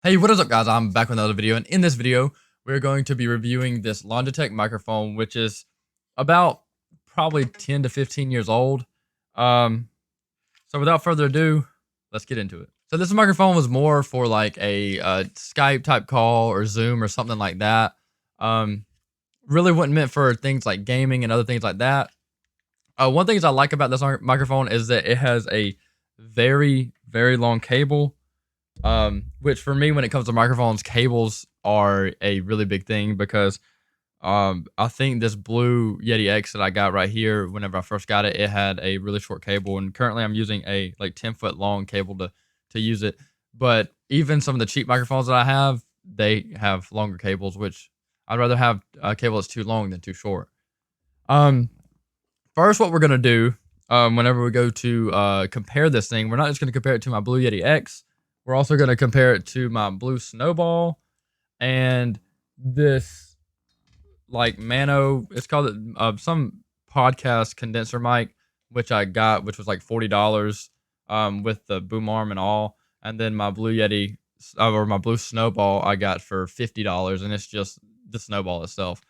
Hey, what is up guys? I'm back with another video, and in this video, we're going to be reviewing this Logitech microphone, which is about probably 10 to 15 years old. Um, so without further ado, let's get into it. So this microphone was more for like a Skype type call or Zoom or something like that. Um, really wasn't meant for things like gaming and other things like that. One thing I like about this microphone is that it has a very, very long cable. Which for me, when it comes to microphones, cables are a really big thing because I think this blue Yeti X that I got right here, whenever I first got it, it had a really short cable, and currently I'm using a like 10-foot long cable to use it. But even some of the cheap microphones that I have, they have longer cables, which I'd rather have a cable that's too long than too short. Um, First, what we're gonna do, whenever we go to compare this thing, we're not just gonna compare it to my blue Yeti X. We're also gonna compare it to my blue Snowball and this like Mano. It's called some podcast condenser mic, which I got, which was like $40, with the boom arm and all. And then my blue Yeti or my blue Snowball I got for $50, and it's just the Snowball itself.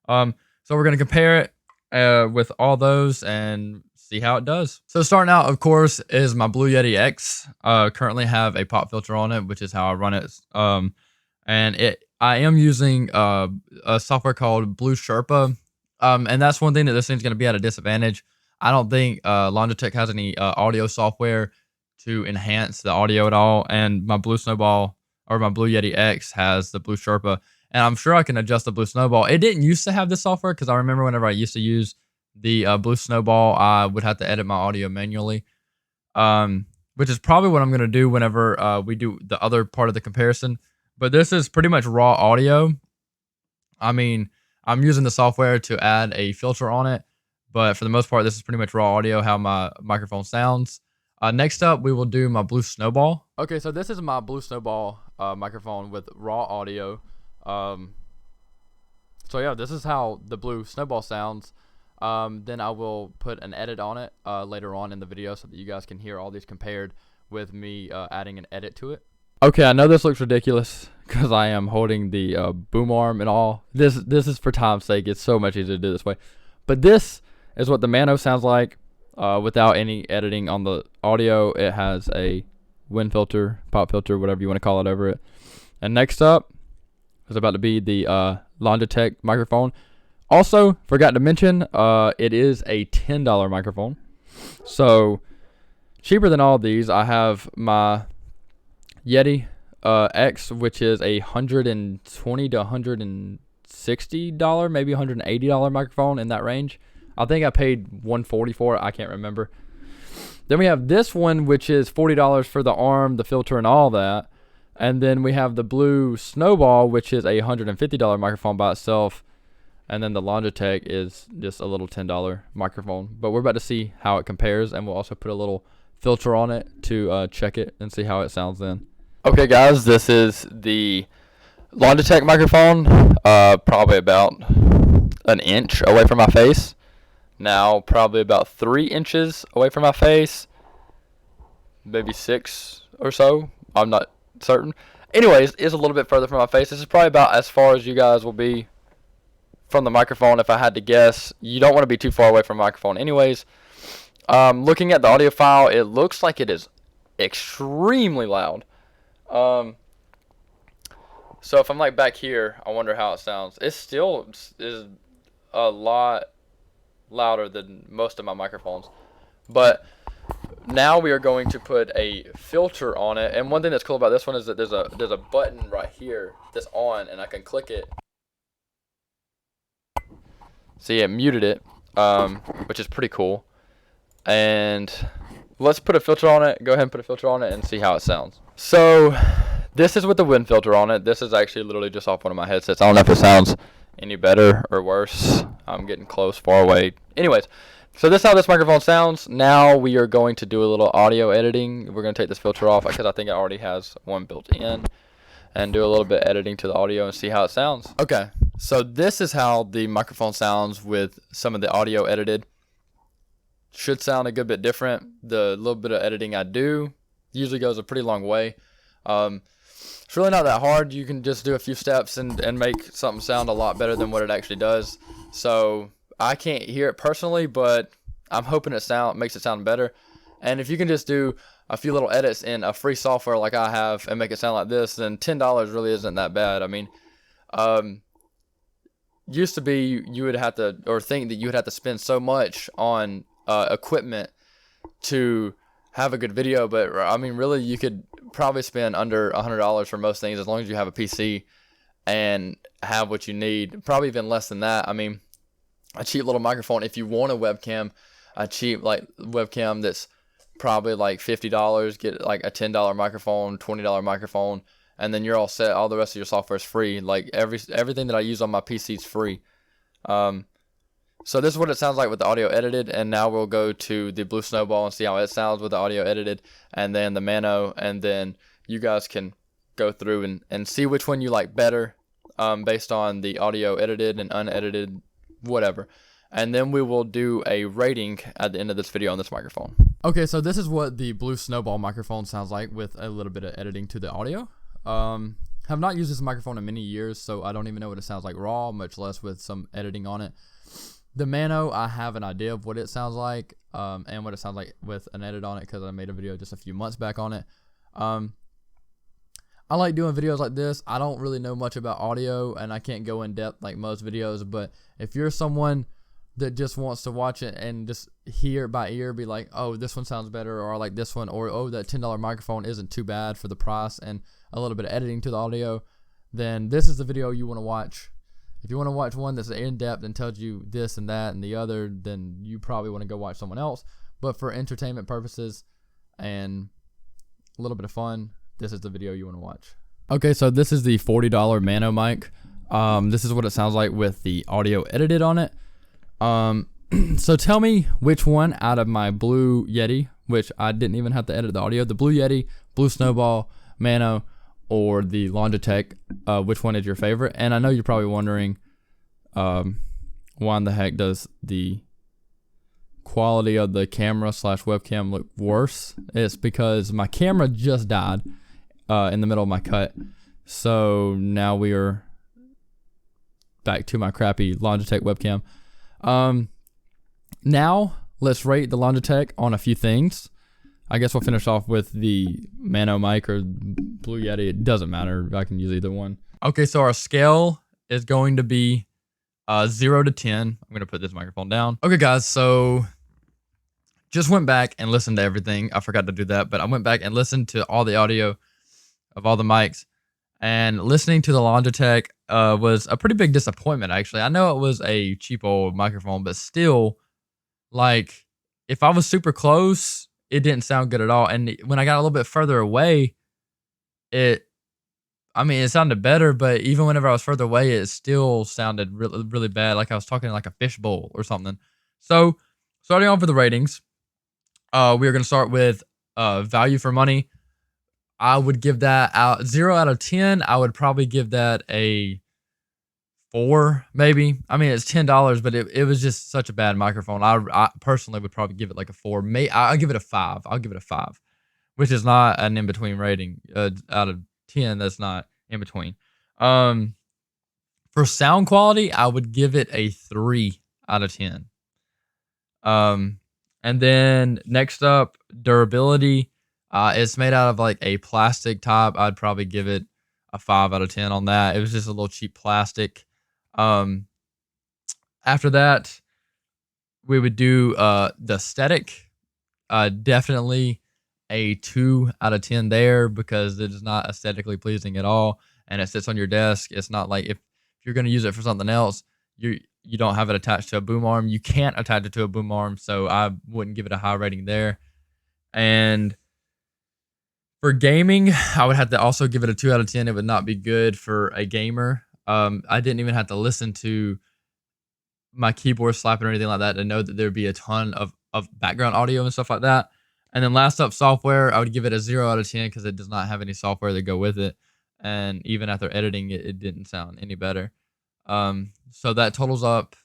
So we're gonna compare it with all those and see how it does. So starting out, of course, is my Blue Yeti X. Currently have a pop filter on it, which is how I run it. And I am using a software called Blue Sherpa. And that's one thing that this thing's going to be at a disadvantage. I don't think Logitech has any audio software to enhance the audio at all. And my Blue Snowball or my Blue Yeti X has the Blue Sherpa. And I'm sure I can adjust the Blue Snowball. It didn't used to have this software because I remember whenever I used to use the Blue Snowball, I would have to edit my audio manually, which is probably what I'm going to do whenever we do the other part of the comparison. But this is pretty much raw audio. I mean, I'm using the software to add a filter on it, but for the most part, this is pretty much raw audio, how my microphone sounds. Next up, we will do my Blue Snowball. Okay, so this is my Blue Snowball microphone with raw audio. So yeah, this is how the Blue Snowball sounds. Then I will put an edit on it later on in the video so that you guys can hear all these compared with me adding an edit to it. Okay, I know this looks ridiculous because I am holding the boom arm and all. This is for time's sake. It's so much easier to do this way. But this is what the Mano sounds like without any editing on the audio. It has a wind filter, pop filter, whatever you want to call it over it. And next up is about to be the Logitech microphone. Also, forgot to mention, it is a $10 microphone. So, cheaper than all these. I have my Yeti X, which is a $120 to $160, maybe $180 microphone, in that range. I think I paid $140 for it. I can't remember. Then we have this one, which is $40 for the arm, the filter, and all that. And then we have the Blue Snowball, which is a $150 microphone by itself. And then the Logitech is just a little $10 microphone. But we're about to see how it compares, and we'll also put a little filter on it to check it and see how it sounds then. Okay, guys, this is the Logitech microphone, probably about an inch away from my face. Now, probably about 3 inches away from my face, maybe 6 or so. I'm not certain. Anyways, it's a little bit further from my face. This is probably about as far as you guys will be from the microphone, if I had to guess. You don't want to be too far away from the microphone anyways. Looking at the audio file, it looks like it is extremely loud. So if I'm like back here, I wonder how it sounds. It still is a lot louder than most of my microphones. But now we are going to put a filter on it. And one thing that's cool about this one is that there's a button right here that's on, and I can click it. See, it muted it, which is pretty cool. And let's put a filter on it. Go ahead and put a filter on it and see how it sounds. So this is with the wind filter on it. This is actually literally just off one of my headsets. I don't know if it sounds any better or worse. I'm getting close, far away. Anyways, so this is how this microphone sounds. Now we are going to do a little audio editing. We're going to take this filter off because I think it already has one built in, and do a little bit editing to the audio and see how it sounds. Okay, so this is how the microphone sounds with some of the audio edited. Should sound a good bit different. The little bit of editing I do usually goes a pretty long way. It's really not that hard. You can just do a few steps and make something sound a lot better than what it actually does. So I can't hear it personally, but I'm hoping it makes it sound better. And if you can just do a few little edits in a free software like I have and make it sound like this, then $10 really isn't that bad. I mean, used to be you would have to, or think that you would have to spend so much on equipment to have a good video, but I mean, really, you could probably spend under $100 for most things as long as you have a PC and have what you need. Probably even less than that. I mean, a cheap little microphone. If you want a webcam, a cheap like webcam that's probably like $50, get like a $10 microphone, $20 microphone, and then you're all set. All the rest of your software is free. Like everything that I use on my PC is free. So this is what it sounds like with the audio edited, and now we'll go to the Blue Snowball and see how it sounds with the audio edited, and then the Mano, and then you guys can go through and see which one you like better based on the audio edited and unedited, whatever. And then we will do a rating at the end of this video on this microphone. Okay, so this is what the Blue Snowball microphone sounds like with a little bit of editing to the audio. Have not used this microphone in many years, so I don't even know what it sounds like raw, much less with some editing on it. The Mano, I have an idea of what it sounds like, and what it sounds like with an edit on it, because I made a video just a few months back on it. I like doing videos like this. I don't really know much about audio, and I can't go in depth like most videos, but if you're someone that just wants to watch it and just hear it by ear, be like, oh, this one sounds better, or I like this one, or oh, that $10 microphone isn't too bad for the price and a little bit of editing to the audio, then this is the video you want to watch. If you want to watch one that's in-depth and tells you this and that and the other, then you probably want to go watch someone else. But for entertainment purposes and a little bit of fun, this is the video you want to watch. Okay, so this is the $40 Mano mic. This is what it sounds like with the audio edited on it. So tell me which one out of my Blue Yeti, which I didn't even have to edit the audio, the Blue Yeti, Blue Snowball, Mano, or the Logitech, which one is your favorite? And I know you're probably wondering why in the heck does the quality of the camera / webcam look worse. It's because my camera just died in the middle of my cut, so now we are back to my crappy Logitech webcam. Now let's rate the Logitech on a few things. I guess we'll finish off with the Mano mic or Blue Yeti. It doesn't matter. I can use either one. Okay, so our scale is going to be 0 to 10. I'm going to put this microphone down. Okay, guys, so just went back and listened to everything. I forgot to do that, but I went back and listened to all the audio of all the mics. And listening to the Logitech was a pretty big disappointment, actually. I know it was a cheap old microphone, but still, like, if I was super close, it didn't sound good at all. And when I got a little bit further away, it sounded better, but even whenever I was further away, it still sounded really, really bad, like I was talking like a fishbowl or something. So, starting off with the ratings, we are going to start with value for money. I would give that out 0 out of 10. I would probably give that a 4, maybe. I mean, it's $10, but it was just such a bad microphone. I personally would probably give it like a 4. I'll give it a 5. I'll give it a 5, which is not an in-between rating. Out of 10, that's not in between. For sound quality, I would give it a 3 out of 10. And then next up, durability. It's made out of like a plastic top. I'd probably give it a 5 out of 10 on that. It was just a little cheap plastic. After that, we would do the aesthetic. Definitely a 2 out of 10 there, because it is not aesthetically pleasing at all, and it sits on your desk. It's not like if you're going to use it for something else, you don't have it attached to a boom arm. You can't attach it to a boom arm, so I wouldn't give it a high rating there. And for gaming, I would have to also give it a 2 out of 10. It would not be good for a gamer. I didn't even have to listen to my keyboard slapping or anything like that to know that there'd be a ton of background audio and stuff like that. And then last up, software. I would give it a 0 out of 10 because it does not have any software to go with it. And even after editing it, it didn't sound any better. So that totals up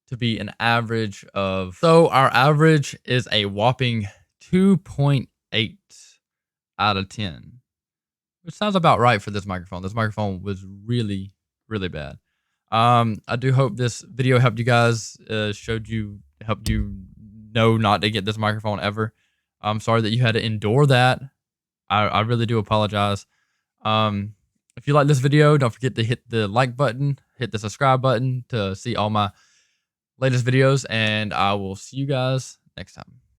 to be an average of... So our average is a whopping 2.8 out of 10, which sounds about right for this microphone. This microphone was really, really bad. I do hope this video helped you guys, helped you know not to get this microphone ever. I'm sorry that you had to endure that. I really do apologize. If you like this video, don't forget to hit the like button, hit the subscribe button to see all my latest videos, and I will see you guys next time.